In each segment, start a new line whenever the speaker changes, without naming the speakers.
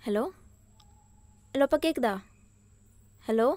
Hello hello அப்பா கேட்குதா? Hello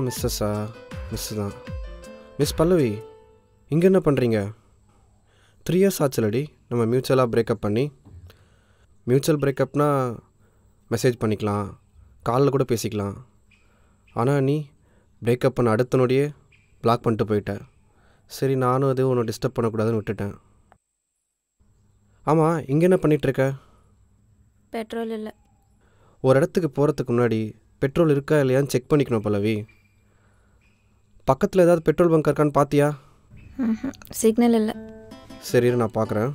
மிஸ்ஸஸா? Miss தான். மிஸ் பல்லவி, இங்கே என்ன பண்ணுறீங்க? 3 இயர்ஸ் ஆச்சுலடி நம்ம மியூச்சுவலாக பிரேக்கப் பண்ணி. மியூச்சுவல் பிரேக்கப்னா மெசேஜ் பண்ணிக்கலாம், காலில் கூட பேசிக்கலாம். ஆனால் நீ பிரேக்கப் பண்ண அடுத்த நொடியே பிளாக் பண்ணிட்டு போயிட்ட. சரி, நானும் அது உன்னை டிஸ்டர்ப் பண்ணக்கூடாதுன்னு விட்டுட்டேன். ஆமாம், இங்கே என்ன பண்ணிகிட்ருக்க?
பெட்ரோல் இல்லை.
ஒரு இடத்துக்கு போகிறதுக்கு முன்னாடி பெட்ரோல் இருக்கா இல்லையான்னு செக் பண்ணிக்கணும் பல்லவி. பக்கத்தில் ஏதாவது பெட்ரோல் பங்க் இருக்கான்னு பார்த்தியா?
சிக்னல் இல்லை.
சரி, நான் பார்க்குறேன்.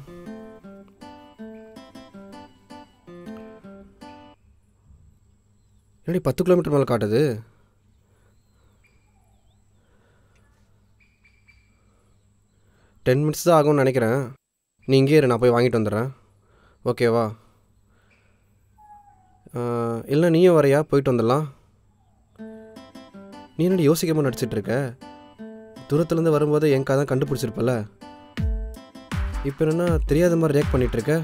என்னடி 10 கிலோமீட்டர் மேலே காட்டுது? $10 minutes தான் ஆகும்னு நினைக்கிறேன். நீ இங்கே இரு, நான் போய் வாங்கிட்டு வந்துடுறேன். ஓகேவா? இல்லை நீயும் வரையா? போயிட்டு வந்துடலாம். நீ என்னடி யோசிக்காமல் நடிச்சிட்ருக்க? தூரத்துலேருந்து வரும்போது என் தான் கண்டுபிடிச்சிருப்பல. இப்போ என்னென்னா தெரியாத மாதிரி ரியாக்ட் பண்ணிகிட்ருக்க.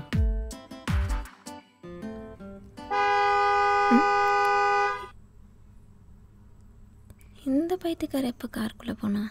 இந்த பைத்தியக்கார எப்போ காருக்குள்ளே போனா?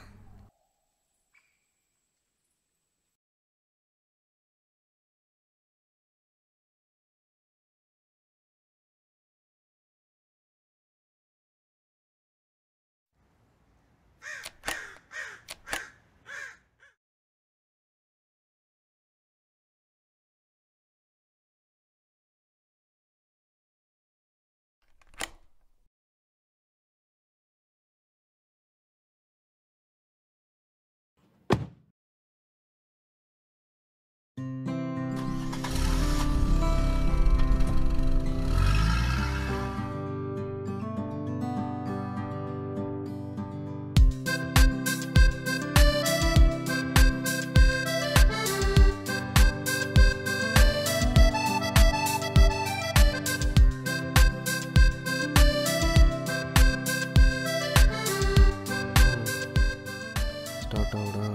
டாட்டாடா,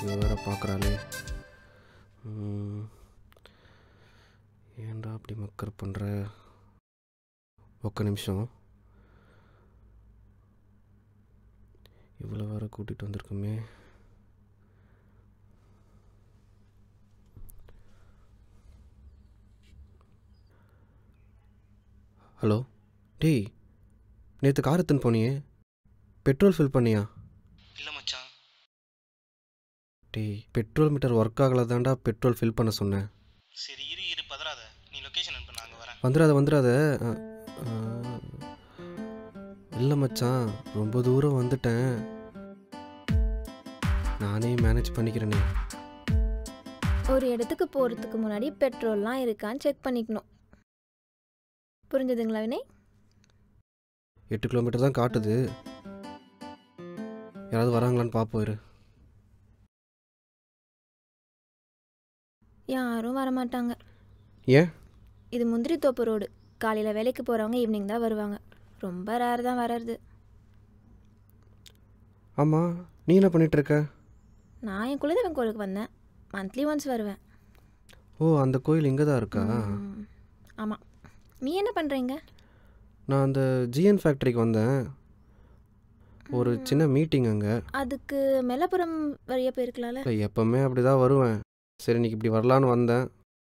இவ வேற பார்க்குறாளே. ஏன்டா அப்படி மக்கர் பண்ணுற? ஒக்க நிமிஷம், இவ்வளோ வேற கூட்டிகிட்டு வந்திருக்குமே. ஹலோ டேய், நேற்று கார் எடுத்துன்னு போனியே, பெட்ரோல் ஃபில் பண்ணியா?
இல்லை மச்சான்.
டேய், பெட்ரோல் மீட்டர் ஒர்க் ஆகலை தான்டா பெட்ரோல் ஃபில் பண்ண சொன்னேன்.
சரி இரு பதறாத, நீ லொக்கேஷன் அனுப்பு, நான் அங்கே வரேன்.
வந்துடாத. இல்லை மச்சான், ரொம்ப தூரம் வந்துட்டேன், நானே மேனேஜ் பண்ணிக்கிறேனே.
ஒரு இடத்துக்கு போகிறதுக்கு முன்னாடி பெட்ரோல்லாம் இருக்கான்னு செக் பண்ணிக்கணும். புரிஞ்சுதுங்களா வினய்?
8 கிலோமீட்டர் தான் காட்டுது. யாராவது வராங்களான்னு பார்ப்போம் இரு.
யாரும் வரமாட்டாங்க.
ஏன்?
இது முந்திரி தோப்பு ரோடு. காலையில் வேலைக்கு போகிறவங்க ஈவினிங் தான் வருவாங்க. ரொம்ப ரேர் தான் வர்றது.
ஆமாம், நீ என்ன பண்ணிகிட்ருக்க?
நான் என் குலதெய்வம் கோயிலுக்கு வந்தேன். மந்த்லி ஒன்ஸ் வருவேன்.
ஓ, அந்த கோயில் இங்கே தான் இருக்கா?
ஆமாம். நீ என்ன பண்ணுறீங்க?
நான் அந்த ஜிஎன் ஃபேக்ட்ரிக்கு வந்தேன். ஒரு சின்ன மீட்டிங் அங்கே.
அதுக்கு மெல்லப்புறம் வழியாக போயிருக்கலாம்ல?
இல்லை, எப்போவுமே அப்படி தான் வருவேன். சரி, இன்னைக்கு இப்படி வரலான்னு வந்தேன்,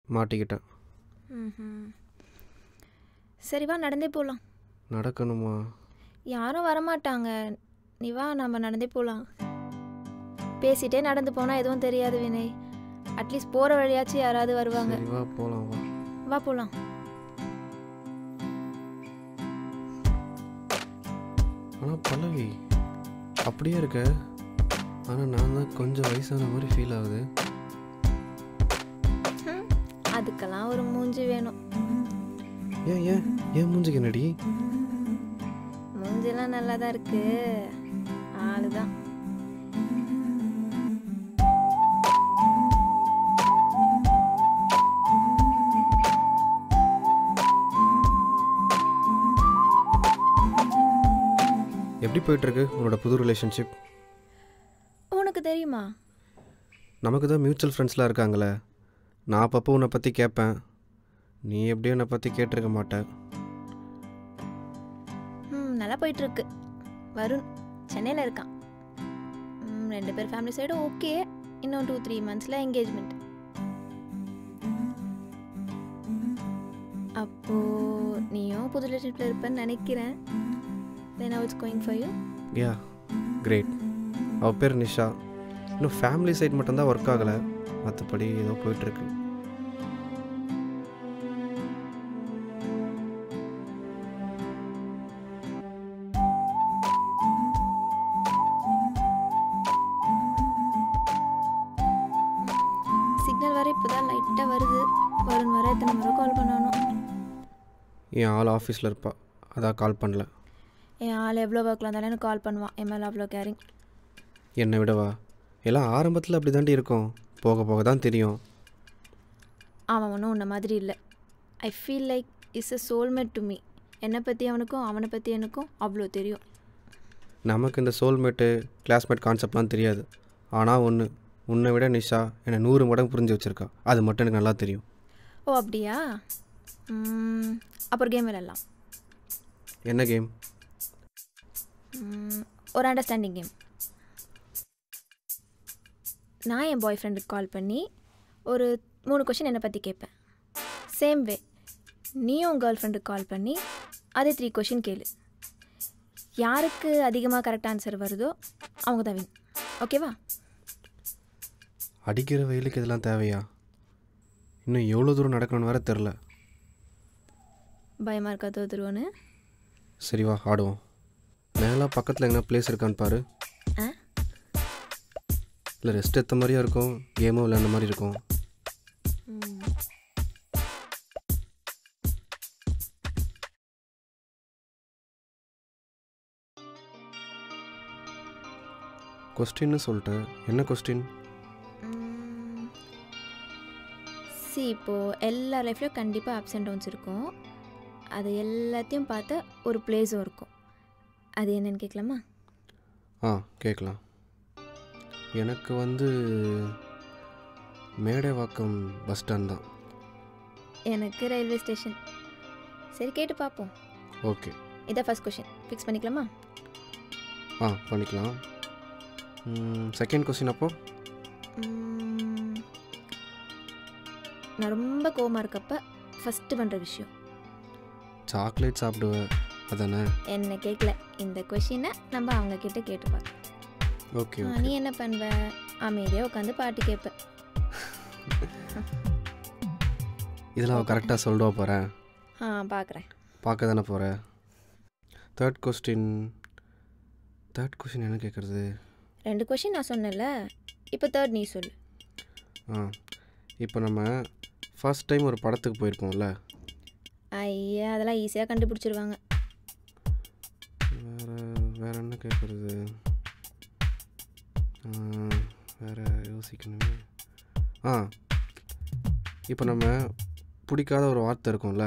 மாட்டிக்கிட்டேன்.
சரி வா, நடந்தே போகலாம்.
நடக்கணுமா?
யாரும் வரமாட்டாங்க. நீ வா, நம்ம நடந்தே போகலாம். பேசிட்டே நடந்து போனால் எதுவும் தெரியாது வினய். அட்லீஸ்ட் போகிற வழியாச்சும் யாராவது வருவாங்க.
சரி, வா போகலாம். வா
வா போகலாம்.
ஆனால் பல்லவி அப்படியே இருக்க. ஆனால் நான் தான் கொஞ்சம் வயசான மாதிரி ஃபீல் ஆகுது.
அதுக்கெல்லாம் ஒரு மூஞ்சி வேணும்.
ஏன் ஏன் ஏன் மூஞ்சிக்கு என்னடி?
மூஞ்சிலாம் நல்லா தான் இருக்கு, ஆளுதான்.
எப்படி போயிட்டுருக்கு உன்னோட புது ரிலேஷன்ஷிப்?
உனக்கு தெரியுமா?
நமக்கு தான் மியூச்சுவல் ஃப்ரெண்ட்ஸ்லாம் இருக்காங்களே. நான் அப்பப்போ உன்னை பற்றி கேட்பேன், நீ எப்படியும் என்னை பற்றி கேட்டிருக்க மாட்டேன்.
நல்லா போயிட்டுருக்கு. வருண் சென்னையில் இருக்கான். 2 பேர் ஃபேமிலி சைடும் ஓகே. இன்னும் 2-3 மந்த்ஸில் என்கேஜ்மெண்ட். அப்போது நீயும் புது ரிலேஷன்ஷிப்பில் இருப்பேன்னு நினைக்கிறேன். Then how it's going for you?
Yeah, great. அவள் பேர் நிஷா. இன்னும் ஃபேமிலி சைட் மட்டும்தான் ஒர்க் ஆகலை, மற்றபடி ஏதோ போயிட்டுருக்கு.
சிக்னல் வர இப்போ தான் லைட்டாக வருது. வருண் வர எத்தனை முறை கால் பண்ணணும்.
என் ஆள் ஆஃபீஸில் இருப்பா, அதான் கால் பண்ணல.
என் ஆள் எவ்வளோ ஒர்க்கில் இருந்தாலும் எனக்கு கால் பண்ணுவான். என் மேலே அவ்வளோ கேரிங்.
என்னை விடவா? எல்லாம் ஆரம்பத்தில் அப்படி தாண்டி இருக்கும், போக போக தான் தெரியும்.
அவன் ஒன்றும் உன்ன மாதிரி இல்லை. I feel like is a soulmate to me. என்னை பற்றி அவனுக்கும் அவனை பற்றி எனக்கும் அவ்வளோ தெரியும்.
நமக்கு இந்த சோல்மேட்டு கிளாஸ்மேட் கான்செப்ட்லாம் தெரியாது. ஆனால் ஒன்று, உன்னை விட நிஷா என்னை 100 மடங்கு புரிஞ்சு வச்சுருக்கா. அது மட்டும் எனக்கு நல்லா தெரியும்.
ஓ அப்படியா? அப்புறம் கேம் விளையாடலாம்.
என்ன கேம்?
ஒரு அண்டர்ஸ்டாண்டிங் கேம். நான் என் பாய் ஃப்ரெண்டுக்கு கால் பண்ணி ஒரு 3 கொஷின் என்னை பற்றி கேட்பேன். சேம் வே நீயும் உன் கேர்ள் ஃப்ரெண்டுக்கு கால் பண்ணி அதே 3 கொஷின் கேளு. யாருக்கு அதிகமாக கரெக்ட் ஆன்சர் வருதோ அவங்க தான் வின். ஓகேவா?
அடிக்கிற வெயிலுக்கு இதெல்லாம் தேவையா? இன்னும் எவ்வளோ தூரம் நடக்கணும்னு வேறு தெரில.
பயமாக இருக்கா தோத்துருவோன்னு?
சரி வா ஆடுவோம். மேலே பக்கத்தில் எங்கன்னா பிளேஸ் இருக்கான்னு பாரு. இல்லை ரெஸ்ட் எடுத்த மாதிரியும் இருக்கும், கேமும் விளையாண்ட மாதிரி இருக்கும். கொஸ்டின்னு சொல்லிட்டு என்ன கொஸ்டின்?
இப்போது எல்லா லைஃப்லையும் கண்டிப்பாக அப்ஸ் அண்ட் டவுன்ஸ் இருக்கும். அது எல்லாத்தையும் பார்த்தா ஒரு பிளேஸும் இருக்கும். அது என்னன்னு கேட்கலாமா?
கேட்கலாம். எனக்கு மேடைவாக்கம் பஸ் ஸ்டாண்ட் தான்.
எனக்கு ரயில்வே ஸ்டேஷன். சரி கேட்டு பார்ப்போம்.
ஓகே,
இதான் ஃபர்ஸ்ட் கொஷின். ஃபிக்ஸ் பண்ணிக்கலாமா?
பண்ணிக்கலாம். செகண்ட் கொஸ்டின் அப்போ?
நான் ரொம்ப கோவமாக இருக்கப்ப ஃபஸ்ட்டு பண்ணுற விஷயம்
சாக்லேட் சாப்பிடுவேன், அதானே?
என்ன கேட்கல. இந்த கொஷினை நம்ம அவங்க கிட்ட கேட்டுப்பாங்க.
ஓகே.
நீ என்ன பண்ணுவ? அமைதியாக உட்காந்து பாட்டு கேட்பேன்.
இதெல்லாம் கரெக்டாக சொல்லுவா போகிறேன்.
பார்க்குறேன்.
பார்க்க தானே போகிறேன். தேர்ட் கொஸ்டின் என்ன கேட்குறது?
2 கொஷின் நான் சொன்னேன்ல, இப்போ தேர்ட் நீ சொல்லு.
இப்போ நம்ம ஃபர்ஸ்ட் டைம் ஒரு படத்துக்கு போயிருப்போம்ல.
ஐயா அதெல்லாம் ஈஸியாக கண்டுபிடிச்சிருவாங்க.
வேறு என்ன கேட்குறது? வேறு யோசிக்கணுமே. இப்போ நம்ம பிடிக்காத ஒரு வார்த்தை இருக்கும்ல,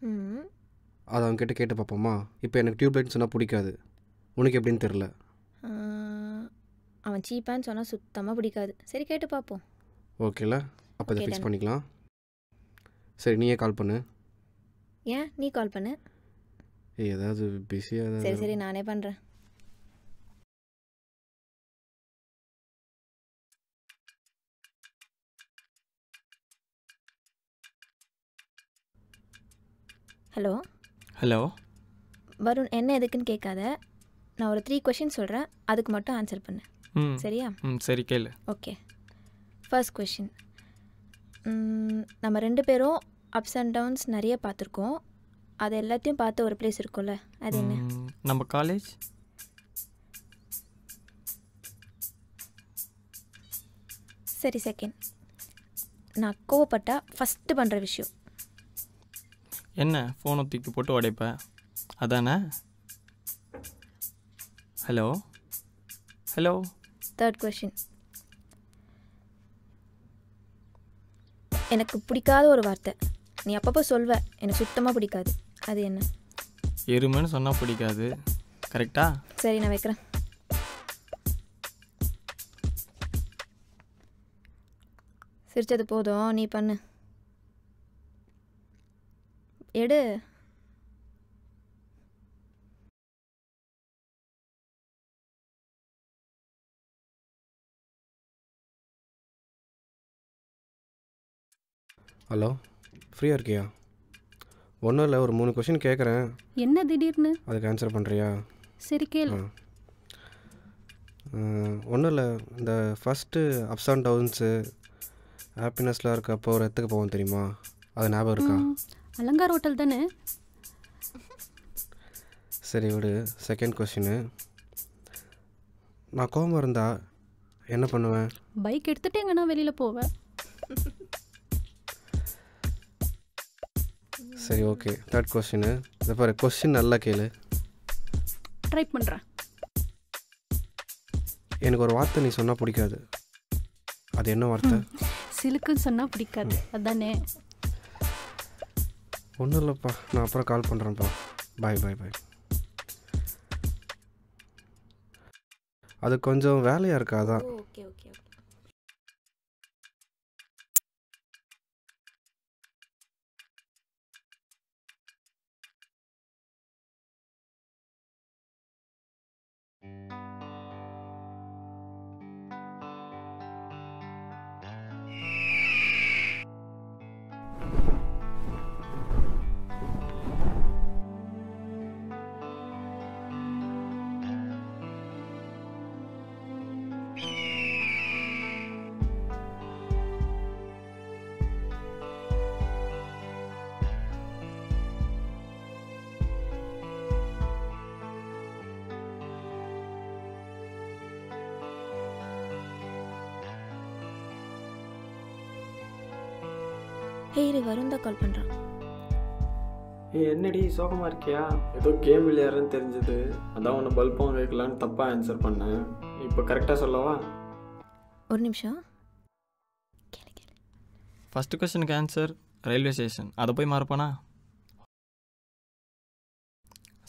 ம்
அதை அவன்கிட்ட கேட்டு பார்ப்போமா? இப்போ எனக்கு டியூப்லைட்னு சொன்னால் பிடிக்காது, உனக்கு எப்படின்னு தெரில.
அவன் சீப்பான்னு சொன்னால் சுத்தமாக பிடிக்காது. சரி கேட்டு பார்ப்போம்.
ஓகேல, அப்போ இதை
Okay,
ஃபிக்ஸ்
done.
பண்ணிக்கலாம். சரி, நீயே கால் பண்ணு.
ஏன் நீ கால் பண்ணு.
ஏதாவது பிஸியாக
சரி சரி நானே பண்ணுறேன். Hello
hello.
வருண், என்ன எதுக்குன்னு கேட்காத. நான் ஒரு 3 கொஷின் சொல்கிறேன், அதுக்கு மட்டும் ஆன்சர் பண்ணு.
ம்
சரியா?
ம் சரி கேளு.
ஓகே. First question. நம்ம 2 பேரும் அப்ஸ் அண்ட் டவுன்ஸ் நிறைய பார்த்துருக்கோம். அது எல்லாத்தையும் பார்த்த ஒரு பிளேஸ் இருக்கும்ல, அது என்ன?
நம்ம காலேஜ்.
சரி, செகண்ட். நான் கோவப்பட்டா ஃபஸ்ட்டு பண்ணுற விஷயம்
என்ன ஃபோனை தூக்கி போட்டு உடைப்பேன் அதானே? Hello hello.
Third question. எனக்கு பிடிக்காத ஒரு வார்த்தை நீ அப்பப்போ சொல்வ, எனக்கு சுத்தமாக பிடிக்காது, அது என்ன?
எருமைன்னு சொன்னால் பிடிக்காது. கரெக்டா?
சரி, நான் வைக்கிறேன். சிரிச்சது போதும், நீ பண்ணு. எடு.
ஹலோ, ஃப்ரீயாக இருக்கியா? ஒன்றும் இல்லை, ஒரு 3 கொஷின் கேட்குறேன்.
என்ன திடீர்னு?
அதுக்கு ஆன்சர் பண்ணுறியா?
சரி கேளு.
ஒன்றும் இல்லை, இந்த ஃபஸ்ட்டு அப்ஸ் அண்ட் டவுன்ஸு ஹாப்பினஸ்லாம் இருக்கப்போ ஒரு இடத்துக்கு போவோம் தெரியுமா, அது ஞாபகம் இருக்கா?
அலங்கார் ஹோட்டல் தானே?
சரி விடு. Second question. நான் கோவமாக இருந்தா என்ன பண்ணுவேன்?
பைக் எடுத்துட்டு எங்கன்னா வெளியில் போவேன்.
சரி, ஓகே. Third question. இதை பாரு, கொஷின் நல்லா கேளு.
ட்ரை பண்ணுறேன்.
எனக்கு ஒரு வார்த்தை நீ சொன்னால் பிடிக்காது, அது என்ன வார்த்தை?
சிலுக்குன்னு சொன்னால் பிடிக்காது, அதானே?
ஒன்றும் இல்லைப்பா, நான் அப்புறம் கால் பண்ணுறேன்ப்பா. பாய் பாய் பாய். அது கொஞ்சம் வேலையாக இருக்கா, அதான்.
Okay okay okay. இரு, வருண் தான் கால் பண்ணுறான்.
என்னடி சோகமாக இருக்கியா? ஏதோ கேம் விளையாடுறேன்னு தெரிஞ்சது, அதான் ஒன்று பல்பம் வைக்கலான்னு தப்பாக ஆன்சர் பண்ணேன். இப்போ கரெக்டாக சொல்லவா?
ஒரு நிமிஷம் கேளு கேளு.
ஃபஸ்ட்டு கொஸ்டினுக்கு ஆன்சர் ரயில்வே ஸ்டேஷன், அதை போய் மறப்பானா?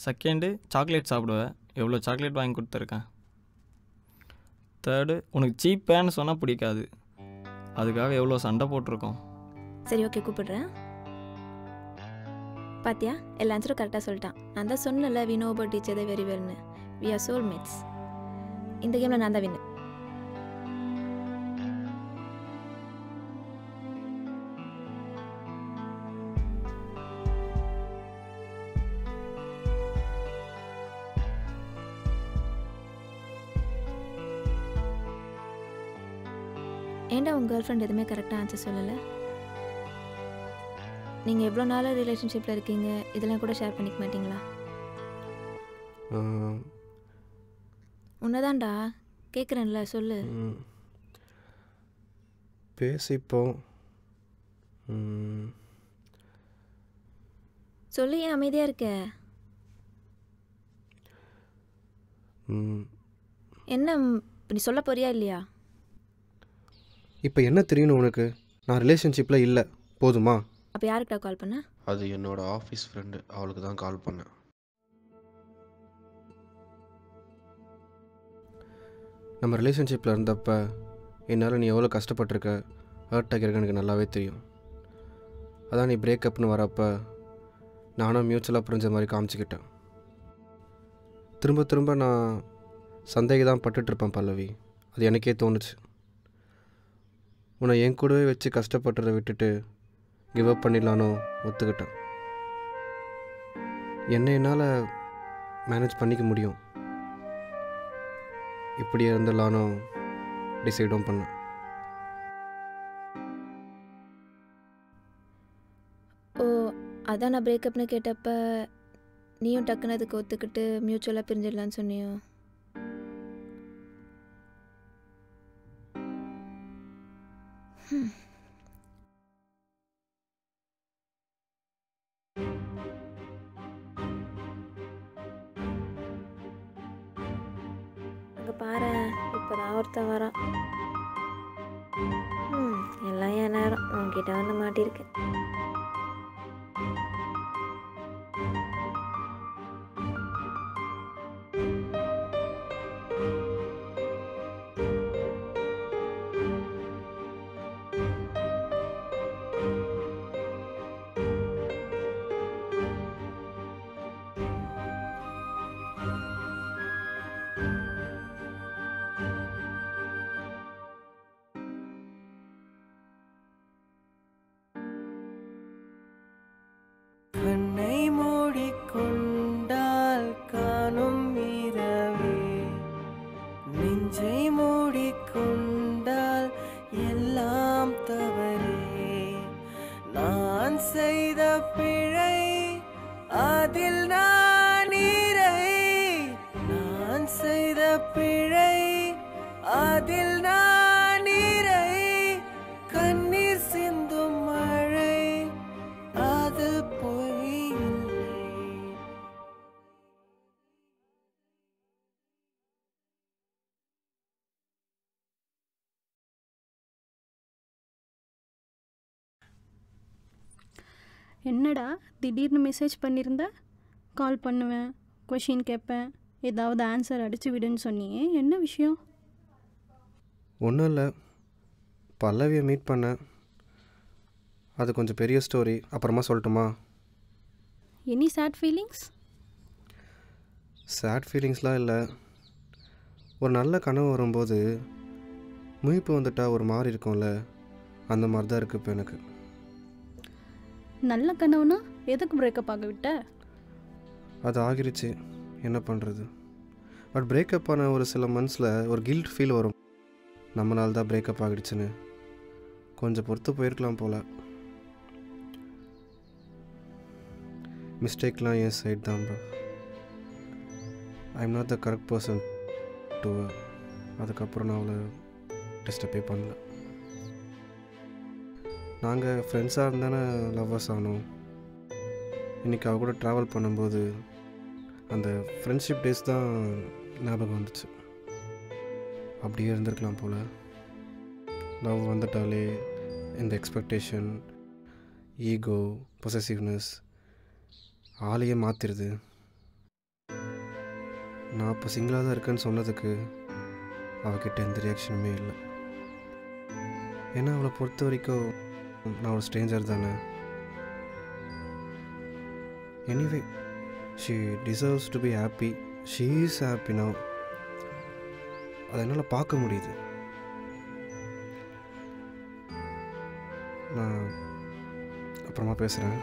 செகண்டு சாக்லேட் சாப்பிடுவேன், எவ்வளோ சாக்லேட் வாங்கி கொடுத்துருக்கேன். தேர்டு உனக்கு சீப்பேன்னு சொன்னால் பிடிக்காது, அதுக்காக எவ்வளோ சண்டை போட்டிருக்கோம்.
சரி ஓகே, கூப்பிடுறேன். பாத்தியா, எல்லா ஆன்சரும் கரெக்டாக சொல்லிட்டான். நான் தான் சொன்னல, we know about each other very வெல்னு. We are soulmates. இந்த கேமில் நான் தான் வின்னு. ஏன்டா உங்கள் கேர்ள் ஃப்ரெண்ட் எதுவுமே கரெக்டாக ஆன்சர் சொல்லலை? நீங்கள் எவ்வளோ நாளாக ரிலேஷன்ஷிப்பில் இருக்கீங்க, இதெல்லாம் கூட ஷேர் பண்ணிக்க மாட்டிங்களா? உன்னதான்டா கேட்குறேன்ல, சொல்லு.
பேசிப்போம்.
சொல்லு, ஏன் அமைதியாக இருக்க? என்ன நீ சொல்ல போறியா இல்லையா?
இப்போ என்ன தெரியணும் உனக்கு? நான் ரிலேஷன்ஷிப்பில் இல்லை, போதுமா?
அப்போ யாருக்கிட்ட கால் பண்ண?
அது என்னோட ஆஃபீஸ் ஃப்ரெண்டு, அவளுக்கு தான் கால் பண்ணேன். நம்ம ரிலேஷன்ஷிப்பில் இருந்தப்போ என்னால் நீ எவ்வளோ கஷ்டப்பட்டிருக்க, ஹர்ட் ஆகியிருக்க எனக்கு நல்லாவே தெரியும். அதான் நீ பிரேக்கப்னு வரப்போ நானும் மியூச்சுவலாக புரிஞ்ச மாதிரி காமிச்சிக்கிட்டேன். திரும்ப திரும்ப நான் சந்தேகம் தான் பட்டுட்ருப்பேன் பல்லவி. அது எனக்கே தோணுச்சு. உன்னை என் கூடவே வச்சு கஷ்டப்பட்டுறதை விட்டுட்டு கிவ் அப் பண்ணிடலானோ ஒத்துக்கிட்டேன். என்ன என்னால் மேனேஜ் பண்ணிக்க முடியும், இப்படி இருந்துடலானோ டிசைடும் பண்ணேன்.
ஓ, அதான் நான் பிரேக்கப்னு கேட்டப்ப நீயும் டக்குன்னு அதுக்கு ஒத்துக்கிட்டு மியூச்சுவலாக பிரிஞ்சிடலான்னு சொன்னியோ? அங்கே பாரு, இப்போதான் ஒருத்தன் வரான். எல்லாம் என் நேரம், உன்கிட்ட வந்து மாட்டிருக்கு.
கண்ணை மூடிக்கொண்டால் காணும் இரவே, நெஞ்சை மூடிக்கொண்டால் எல்லாம் தவறே. நான் செய்த பிழை அதில் நான் இறை, நான் செய்த பிழை அதில் நான் இறை. கண்ணீர் சிந்தும் மழை அது பொய்யில்லை.
என்னடா திடீர்னு மெசேஜ் பண்ணியிருந்த? கால் பண்ணுவேன், கொஷின் கேட்பேன், ஏதாவது ஆன்சர் அடித்து விடுன்னு சொன்னியே, என்ன விஷயம்?
ஒன்றும் இல்லை, பல்லவியை மீட் பண்ணேன். அது கொஞ்சம் பெரிய ஸ்டோரி, அப்புறமா சொல்லட்டுமா?
Any sad feelings?
சேட் ஃபீலிங்ஸ்லாம் இல்லை. ஒரு நல்ல கனவு வரும்போது முழிப்பு வந்துட்டால் ஒரு மாதிரி இருக்கும்ல, அந்த மாதிரி தான் இருக்குது இப்போ எனக்கு.
நல்ல கனவுனா எதுக்கு பிரேக்கப் ஆக விட்ட?
அது ஆகிருச்சு, என்ன பண்ணுறது. பட் பிரேக்கப் ஆன ஒரு சில மந்த்ஸில் ஒரு கில்ட் ஃபீல் வரும், நம்மளால் தான் பிரேக்கப் ஆகிடுச்சுன்னு. கொஞ்சம் பொறுத்து போயிருக்கலாம் போல். மிஸ்டேக்லாம் என் சைட் தான் bro. I am not the correct person to. அதுக்கப்புறம் நான் அவளை டிஸ்டர்பே பண்ணல. நாங்கள் ஃப்ரெண்ட்ஸாக இருந்தானே லவ்வர்ஸ் ஆனோம். இன்றைக்கி அவ கூட ட்ராவல் பண்ணும்போது அந்த ஃப்ரெண்ட்ஷிப் டேஸ் தான் ஞாபகம் வந்துச்சு. அப்படியே இருந்திருக்கலாம் போல். லவ் வந்துட்டாலே இந்த எக்ஸ்பெக்டேஷன், ஈகோ, பொசசிவ்னஸ் ஆளையே மாற்றிடுது. நான் இப்போ சிங்கிளாக தான் இருக்கேன்னு சொன்னதுக்கு அவகிட்ட எந்த ரியாக்ஷனுமே இல்லை. ஏன்னா அவளை பொறுத்த வரைக்கும் நான் ஒரு ஸ்ட்ரேஞ்சர் தானே. Anyway, she deserves to be happy. She is happy now. அதை என்னால் பார்க்க முடியுது. நான் அப்புறமா பேசுகிறேன்.